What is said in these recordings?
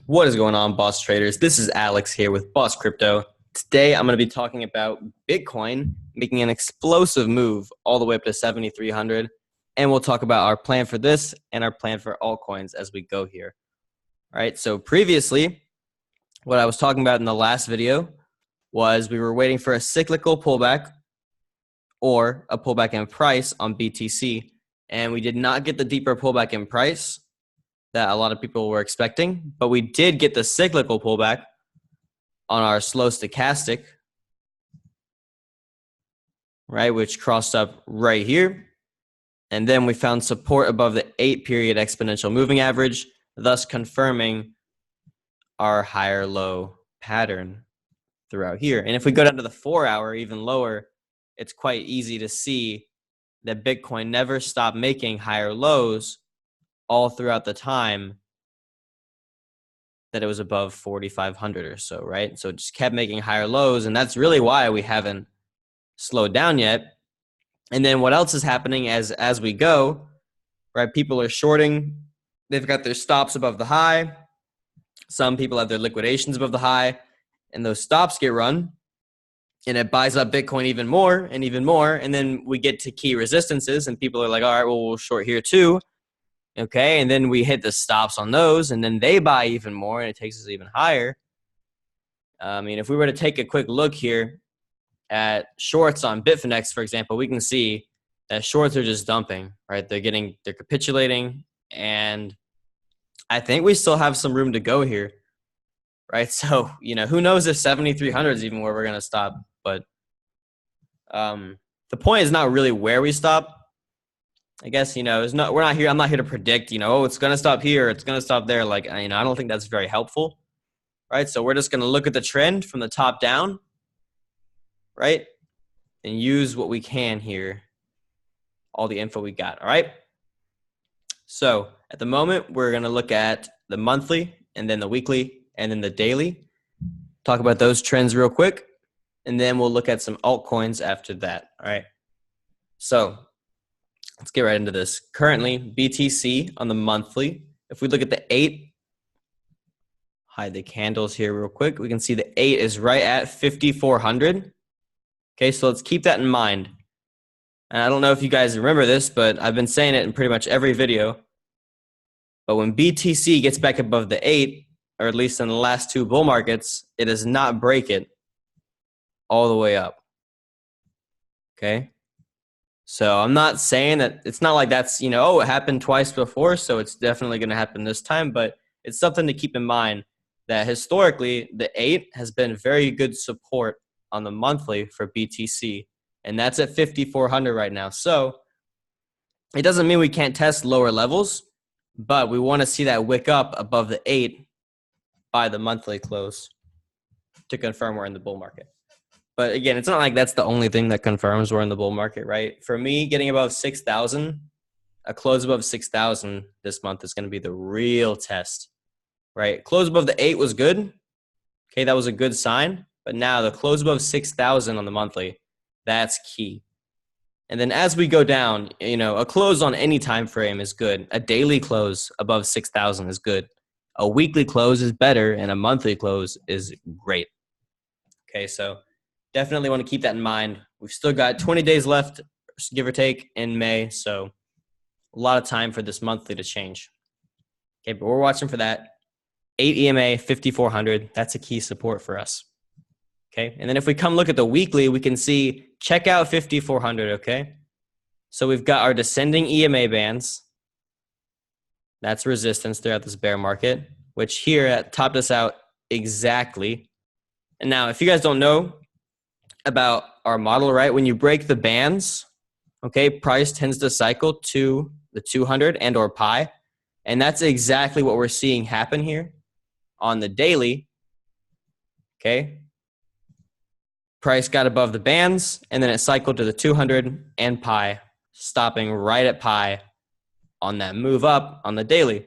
What is going on, Boss Traders? This is Alex here with Boss Crypto. Today, I'm going to be talking about Bitcoin making an explosive move all the way up to 7,300. And we'll talk about our plan for this and our plan for altcoins as we go here. All right, so previously, what I was talking about in the last video was we were waiting for a cyclical pullback or a pullback in price on BTC. And we did not get the deeper pullback in price that a lot of people were expecting, but we did get the cyclical pullback on our slow stochastic, right, which crossed up right here. And then we found support above the 8-period exponential moving average, thus confirming our higher low pattern throughout here. And if we go down to the 4-hour, even lower, it's quite easy to see that Bitcoin never stopped making higher lows all throughout the time that it was above 4,500 or so, right? So it just kept making higher lows, and that's really why we haven't slowed down yet. And then what else is happening as we go, right? People are shorting. They've got their stops above the high. Some people have their liquidations above the high, and those stops get run, and it buys up Bitcoin even more and even more. And then we get to key resistances, and people are like, all right, well, we'll short here too. Okay, and then we hit the stops on those, and then they buy even more, and it takes us even higher. I mean, if we were to take a quick look here at shorts on Bitfinex, for example, we can see that shorts are just dumping, right? They're capitulating, and I think we still have some room to go here, right? So, who knows if 7,300 is even where we're going to stop, but the point is not really where we stop. I guess, I'm not here to predict, it's going to stop here, it's going to stop there. Like, I don't think that's very helpful, right? So we're just going to look at the trend from the top down, right? And use what we can here, all the info we got, all right? So at the moment, we're going to look at the monthly and then the weekly and then the daily. Talk about those trends real quick, and then we'll look at some altcoins after that, all right? So let's get right into this. Currently, BTC on the monthly, if we look at the 8, hide the candles here real quick, we can see the 8 is right at 5,400. Okay, so let's keep that in mind. And I don't know if you guys remember this, but I've been saying it in pretty much every video. But when BTC gets back above the 8, or at least in the last 2 bull markets, it does not break it all the way up. Okay? So I'm not saying that it's not like that's, it happened twice before, so it's definitely going to happen this time, but it's something to keep in mind that historically the 8 has been very good support on the monthly for BTC, and that's at 5,400 right now. So it doesn't mean we can't test lower levels, but we want to see that wick up above the 8 by the monthly close to confirm we're in the bull market. But again, it's not like that's the only thing that confirms we're in the bull market, right? For me, getting above 6,000, a close above 6,000 this month is going to be the real test, right? Close above the 8 was good. Okay, that was a good sign. But now the close above 6,000 on the monthly, that's key. And then as we go down, a close on any time frame is good. A daily close above 6,000 is good. A weekly close is better, and a monthly close is great. Okay, so definitely want to keep that in mind. We've still got 20 days left, give or take, in May. So a lot of time for this monthly to change. Okay, but we're watching for that. 8 EMA, 5,400. That's a key support for us. Okay, and then if we come look at the weekly, we can see check out 5,400, okay? So we've got our descending EMA bands. That's resistance throughout this bear market, which here topped us out exactly. And now, if you guys don't know about our model, right? When you break the bands, okay, price tends to cycle to the 200 and or pi. And that's exactly what we're seeing happen here on the daily. Okay. Price got above the bands, and then it cycled to the 200 and pi, stopping right at pi on that move up on the daily.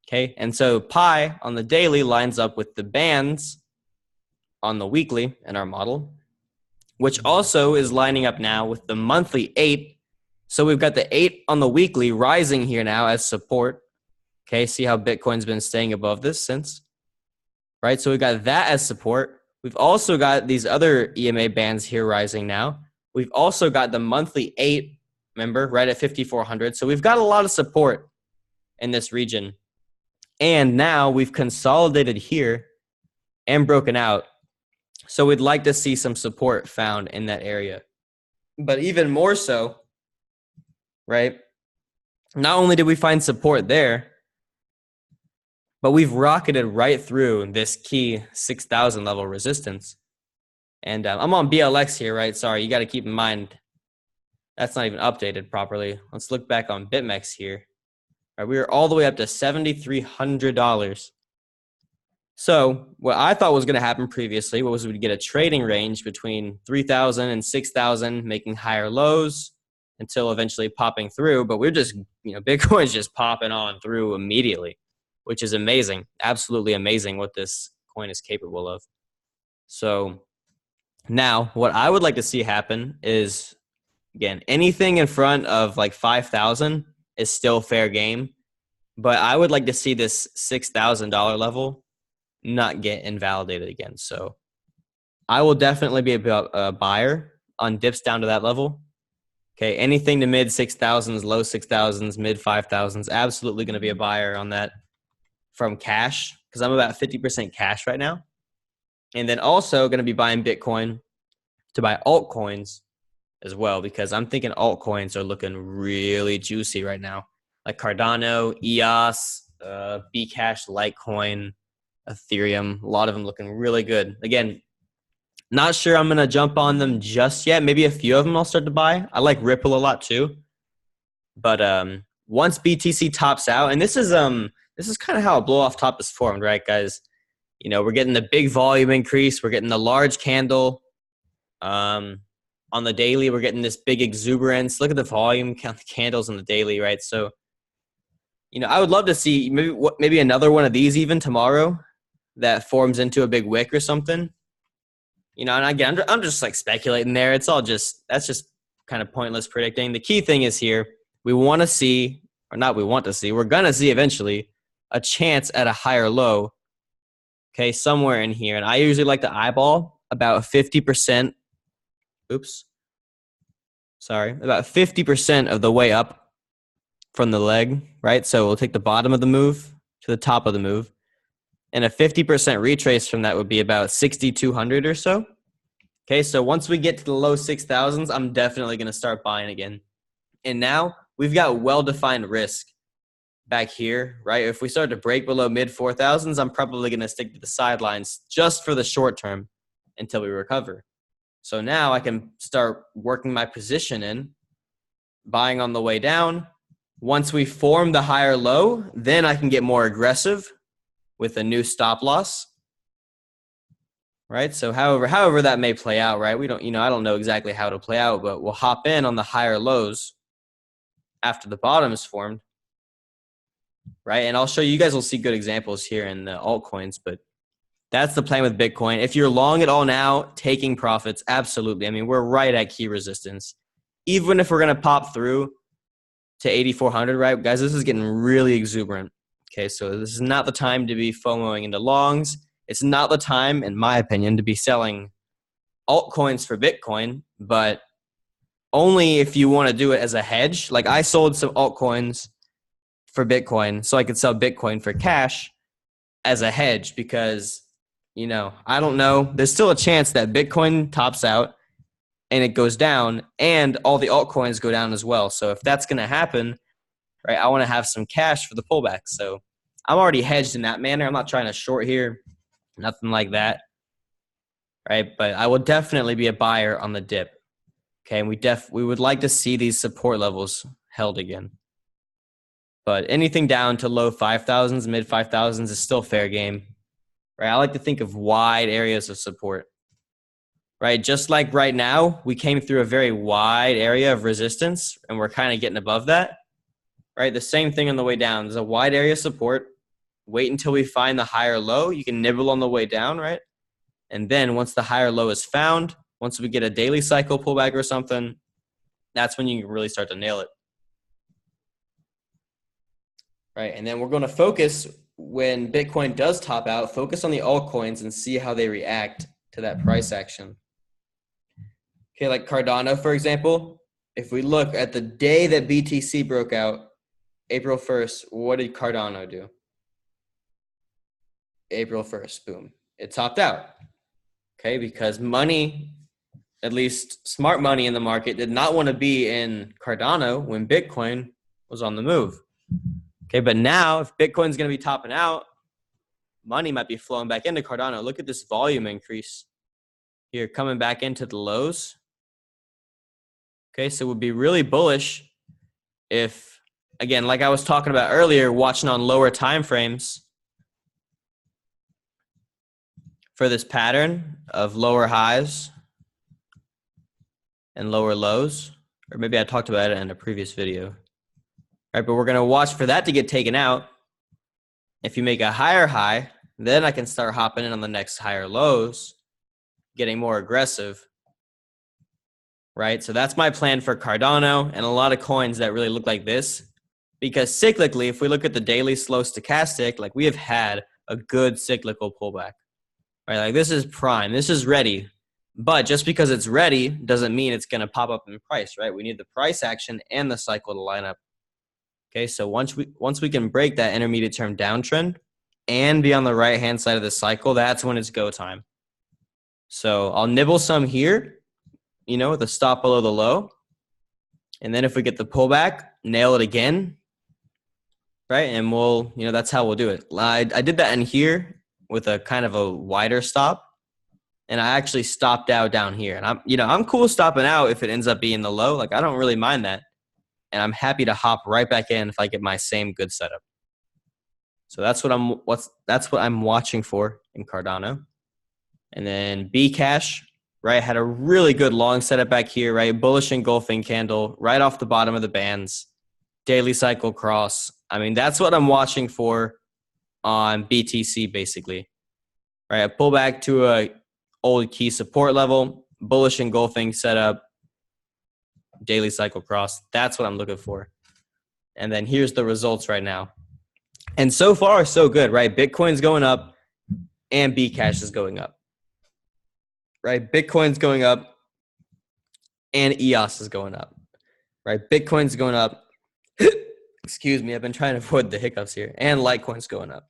Okay. And so pi on the daily lines up with the bands on the weekly in our model, which also is lining up now with the monthly 8. So we've got the 8 on the weekly rising here now as support. Okay, see how Bitcoin's been staying above this since. right? So we got that as support. We've also got these other EMA bands here rising now. We've also got the monthly 8, remember, right at 5,400. So we've got a lot of support in this region. And now we've consolidated here and broken out. So we'd like to see some support found in that area. But even more so, right? Not only did we find support there, but we've rocketed right through this key 6,000 level resistance. And I'm on BLX here, right? Sorry, you got to keep in mind that's not even updated properly. Let's look back on BitMEX here. All right, we were all the way up to $7,300. So what I thought was going to happen previously was we'd get a trading range between 3,000 and 6,000, making higher lows until eventually popping through. But we're just, Bitcoin's just popping on through immediately, which is amazing. Absolutely amazing what this coin is capable of. So now what I would like to see happen is, again, anything in front of like 5,000 is still fair game. But I would like to see this $6,000 level not get invalidated again. So I will definitely be a buyer on dips down to that level. Okay, anything to mid 6,000s, low 6,000s, mid 5,000s, absolutely going to be a buyer on that from cash, because I'm about 50% cash right now. And then also going to be buying Bitcoin to buy altcoins as well, because I'm thinking altcoins are looking really juicy right now. Like Cardano, EOS, Bcash, Litecoin, Ethereum, a lot of them looking really good. Again, not sure I'm going to jump on them just yet. Maybe a few of them I'll start to buy. I like Ripple a lot too. But once BTC tops out, and this is kind of how a blow off top is formed, right, guys? We're getting the big volume increase. We're getting the large candle. On the daily, we're getting this big exuberance. Look at the volume, count the candles on the daily, right? So, I would love to see maybe another one of these even tomorrow that forms into a big wick or something. And again, I'm just like speculating there. That's just kind of pointless predicting. The key thing is here, we're going to see eventually a chance at a higher low, okay, somewhere in here. And I usually like to eyeball about 50%. About 50% of the way up from the leg, right? So we'll take the bottom of the move to the top of the move. And a 50% retrace from that would be about 6,200 or so. Okay, so once we get to the low 6,000s, I'm definitely going to start buying again. And now we've got well-defined risk back here, right? If we start to break below mid 4,000s, I'm probably going to stick to the sidelines just for the short term until we recover. So now I can start working my position in, buying on the way down. Once we form the higher low, then I can get more aggressive with a new stop loss, right? So however that may play out, right? I don't know exactly how it'll play out, but we'll hop in on the higher lows after the bottom is formed, right? And I'll show you guys will see good examples here in the altcoins, but that's the plan with Bitcoin. If you're long it all now, taking profits, absolutely. I mean, we're right at key resistance. Even if we're going to pop through to 8,400, right? Guys, this is getting really exuberant. Okay, so this is not the time to be FOMOing into longs. It's not the time, in my opinion, to be selling altcoins for Bitcoin, but only if you want to do it as a hedge. Like I sold some altcoins for Bitcoin so I could sell Bitcoin for cash as a hedge because, I don't know. There's still a chance that Bitcoin tops out and it goes down and all the altcoins go down as well. So if that's going to happen, right, I want to have some cash for the pullback. So I'm already hedged in that manner. I'm not trying to short here, nothing like that, right? But I will definitely be a buyer on the dip. Okay, and we would like to see these support levels held again. But anything down to low 5,000s, mid 5,000s is still fair game, right? I like to think of wide areas of support, right? Just like right now, we came through a very wide area of resistance and we're kind of getting above that, right? The same thing on the way down. There's a wide area of support. Wait until we find the higher low. You can nibble on the way down, right? And then once the higher low is found, once we get a daily cycle pullback or something, that's when you can really start to nail it. Right, and then we're going to focus when Bitcoin does top out, focus on the altcoins and see how they react to that price action. Okay, like Cardano, for example, if we look at the day that BTC broke out, April 1st, what did Cardano do? April 1st, boom. It topped out. Okay, because money, at least smart money in the market, did not want to be in Cardano when Bitcoin was on the move. Okay, but now if Bitcoin's going to be topping out, money might be flowing back into Cardano. Look at this volume increase here coming back into the lows. Okay, so it would be really bullish if, again, like I was talking about earlier, watching on lower time frames for this pattern of lower highs and lower lows, or maybe I talked about it in a previous video. All right, but we're going to watch for that to get taken out. If you make a higher high, then I can start hopping in on the next higher lows, getting more aggressive. Right? So that's my plan for Cardano and a lot of coins that really look like this. Because cyclically, if we look at the daily slow stochastic, like we have had a good cyclical pullback. Right? Like this is prime. This is ready. But just because it's ready doesn't mean it's going to pop up in price, right? We need the price action and the cycle to line up. Okay, so once we can break that intermediate term downtrend and be on the right-hand side of the cycle, that's when it's go time. So I'll nibble some here, you know, with a stop below the low. And then if we get the pullback, nail it again, right? And we'll, you know, that's how we'll do it. I did that in here with a kind of a wider stop. And I actually stopped out down here. And I'm cool stopping out if it ends up being the low. Like I don't really mind that. And I'm happy to hop right back in if I get my same good setup. So that's what I'm watching for in Cardano. And then Bcash, right, had a really good long setup back here, right? Bullish engulfing candle right off the bottom of the bands. Daily cycle cross. I mean, that's what I'm watching for on BTC basically. Right? A pullback to a old key support level, bullish engulfing setup, daily cycle cross. That's what I'm looking for. And then here's the results right now. And so far, so good, right? Bitcoin's going up and Bcash is going up. Right? Bitcoin's going up and EOS is going up. Right? Bitcoin's going up. Excuse me, I've been trying to avoid the hiccups here. And Litecoin's going up.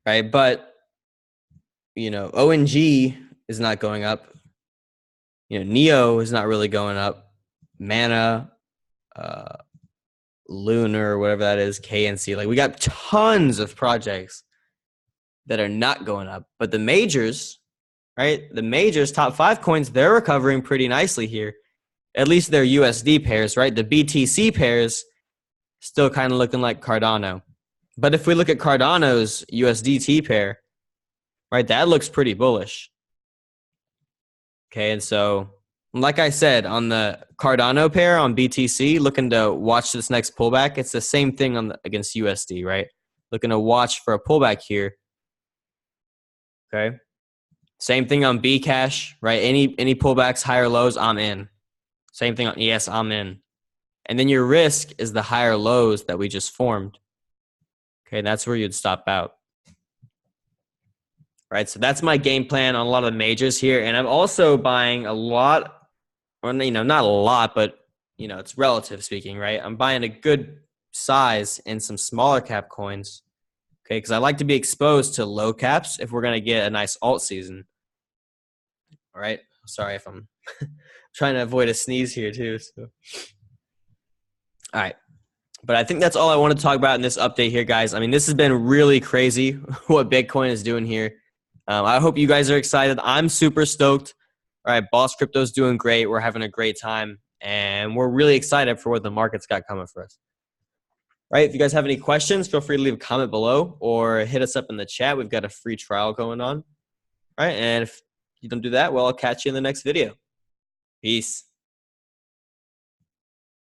Right? But, you know, ONG is not going up. You know, Neo is not really going up. Mana, Lunar, whatever that is, KNC. Like we got tons of projects that are not going up. But the majors, right? The majors, top 5 coins, they're recovering pretty nicely here. At least their USD pairs, right? The BTC pairs still kind of looking like Cardano. But if we look at Cardano's USDT pair, right, that looks pretty bullish. Okay, and so like I said, on the Cardano pair on BTC, looking to watch this next pullback, it's the same thing against USD, right? Looking to watch for a pullback here. Okay. Same thing on Bcash, right? Any pullbacks, higher lows, I'm in. Same thing on ES, I'm in. And then your risk is the higher lows that we just formed. Okay, that's where you'd stop out. Right, so that's my game plan on a lot of the majors here. And I'm also buying a lot, or, you know, not a lot, but, you know, it's relative speaking, right? I'm buying a good size in some smaller cap coins, okay? Because I like to be exposed to low caps if we're going to get a nice alt season. All right, sorry if I'm trying to avoid a sneeze here too. So. All right. But I think that's all I want to talk about in this update here, guys. I mean, this has been really crazy what Bitcoin is doing here. I hope you guys are excited. I'm super stoked. All right, Boss Crypto's doing great. We're having a great time, and we're really excited for what the market's got coming for us. All right, if you guys have any questions, feel free to leave a comment below or hit us up in the chat. We've got a free trial going on. All right, and if you don't do that, well, I'll catch you in the next video. Peace.